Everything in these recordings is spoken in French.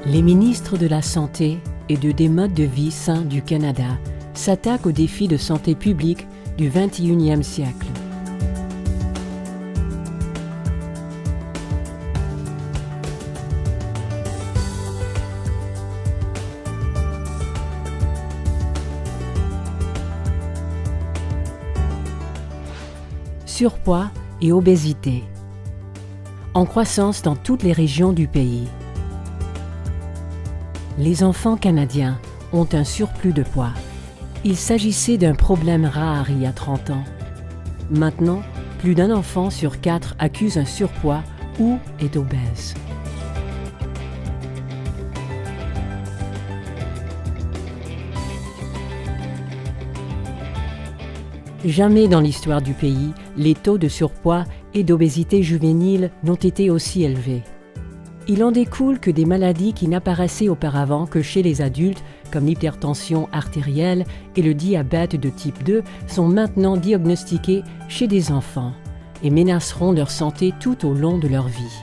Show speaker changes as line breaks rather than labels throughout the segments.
Les ministres de la Santé et des modes de vie sains du Canada s'attaquent aux défis de santé publique du 21e siècle. Surpoids et obésité. En croissance dans toutes les régions du pays. Les enfants canadiens ont un surplus de poids. Il s'agissait d'un problème rare il y a 30 ans. Maintenant, plus d'un enfant sur 4 accuse un surpoids ou est obèse. Jamais dans l'histoire du pays, les taux de surpoids et d'obésité juvénile n'ont été aussi élevés. Il en découle que des maladies qui n'apparaissaient auparavant que chez les adultes, comme l'hypertension artérielle et le diabète de type 2, sont maintenant diagnostiquées chez des enfants et menaceront leur santé tout au long de leur vie.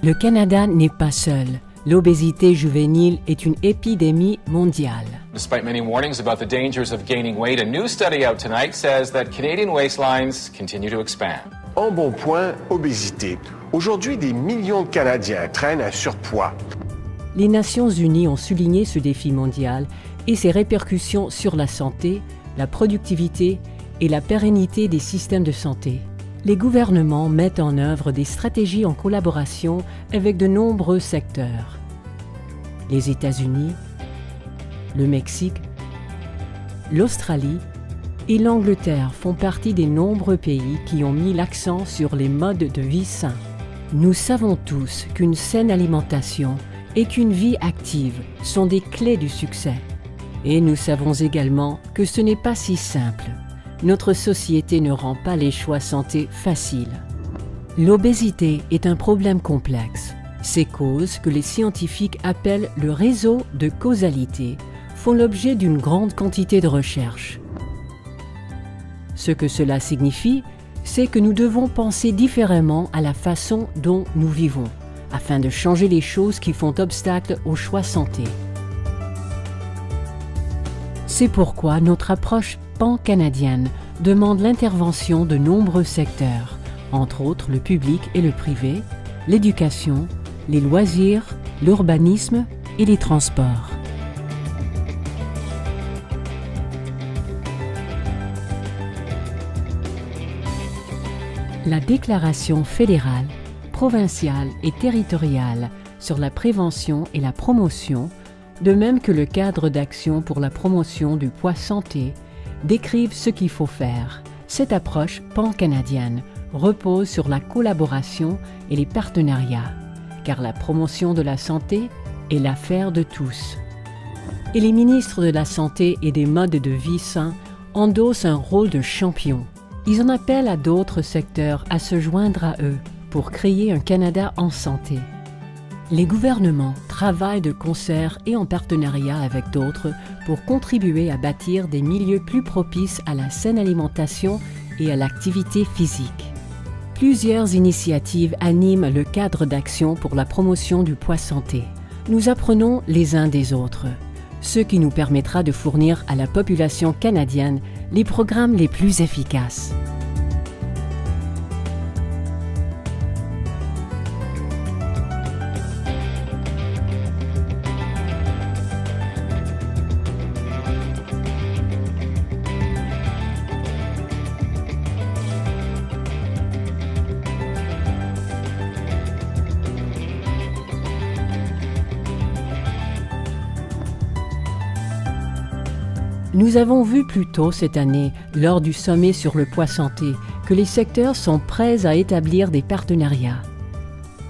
Le Canada n'est pas seul. L'obésité juvénile est une épidémie mondiale.
Despite many warnings about the dangers of gaining weight, a new study out tonight says that Canadian waistlines continue to expand.
Embonpoint, obésité. Aujourd'hui, des millions de Canadiens traînent un surpoids.
Les Nations unies ont souligné ce défi mondial et ses répercussions sur la santé, la productivité et la pérennité des systèmes de santé. Les gouvernements mettent en œuvre des stratégies en collaboration avec de nombreux secteurs. Les États-Unis, le Mexique, l'Australie et l'Angleterre font partie des nombreux pays qui ont mis l'accent sur les modes de vie sains. Nous savons tous qu'une saine alimentation et qu'une vie active sont des clés du succès. Et nous savons également que ce n'est pas si simple. Notre société ne rend pas les choix santé faciles. L'obésité est un problème complexe. Ces causes, que les scientifiques appellent le réseau de causalité, font l'objet d'une grande quantité de recherches. Ce que cela signifie, c'est que nous devons penser différemment à la façon dont nous vivons, afin de changer les choses qui font obstacle au choix santé. C'est pourquoi notre approche pan-canadienne demande l'intervention de nombreux secteurs, entre autres le public et le privé, l'éducation, les loisirs, l'urbanisme et les transports. La déclaration fédérale, provinciale et territoriale sur la prévention et la promotion, de même que le cadre d'action pour la promotion du poids santé, décrivent ce qu'il faut faire. Cette approche pan-canadienne repose sur la collaboration et les partenariats, car la promotion de la santé est l'affaire de tous. Et les ministres de la Santé et des modes de vie sains endossent un rôle de champion. Ils en appellent à d'autres secteurs à se joindre à eux pour créer un Canada en santé. Les gouvernements travaillent de concert et en partenariat avec d'autres pour contribuer à bâtir des milieux plus propices à la saine alimentation et à l'activité physique. Plusieurs initiatives animent le cadre d'action pour la promotion du poids santé. Nous apprenons les uns des autres, ce qui nous permettra de fournir à la population canadienne les programmes les plus efficaces. Nous avons vu plus tôt cette année, lors du sommet sur le poids santé, que les secteurs sont prêts à établir des partenariats.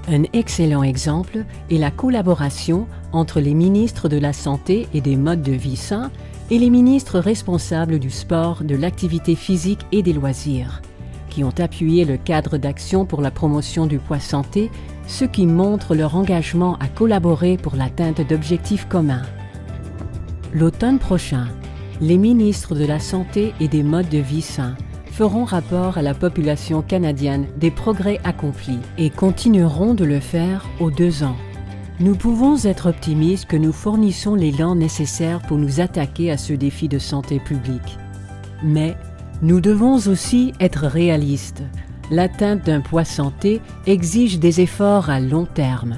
Un excellent exemple est la collaboration entre les ministres de la Santé et des modes de vie sains et les ministres responsables du sport, de l'activité physique et des loisirs, qui ont appuyé le cadre d'action pour la promotion du poids santé, ce qui montre leur engagement à collaborer pour l'atteinte d'objectifs communs. L'automne prochain, les ministres de la Santé et des modes de vie sains feront rapport à la population canadienne des progrès accomplis et continueront de le faire aux 2 ans. Nous pouvons être optimistes que nous fournissons l'élan nécessaire pour nous attaquer à ce défi de santé publique. Mais nous devons aussi être réalistes. L'atteinte d'un poids santé exige des efforts à long terme,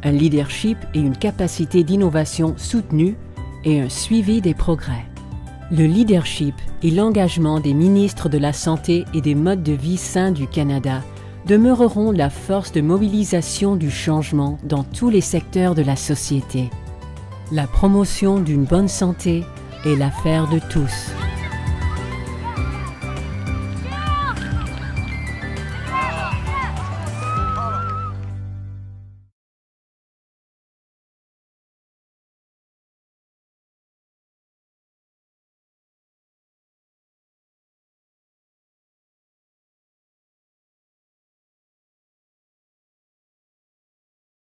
un leadership et une capacité d'innovation soutenue et un suivi des progrès. Le leadership et l'engagement des ministres de la Santé et des modes de vie sains du Canada demeureront la force de mobilisation du changement dans tous les secteurs de la société. La promotion d'une bonne santé est l'affaire de tous.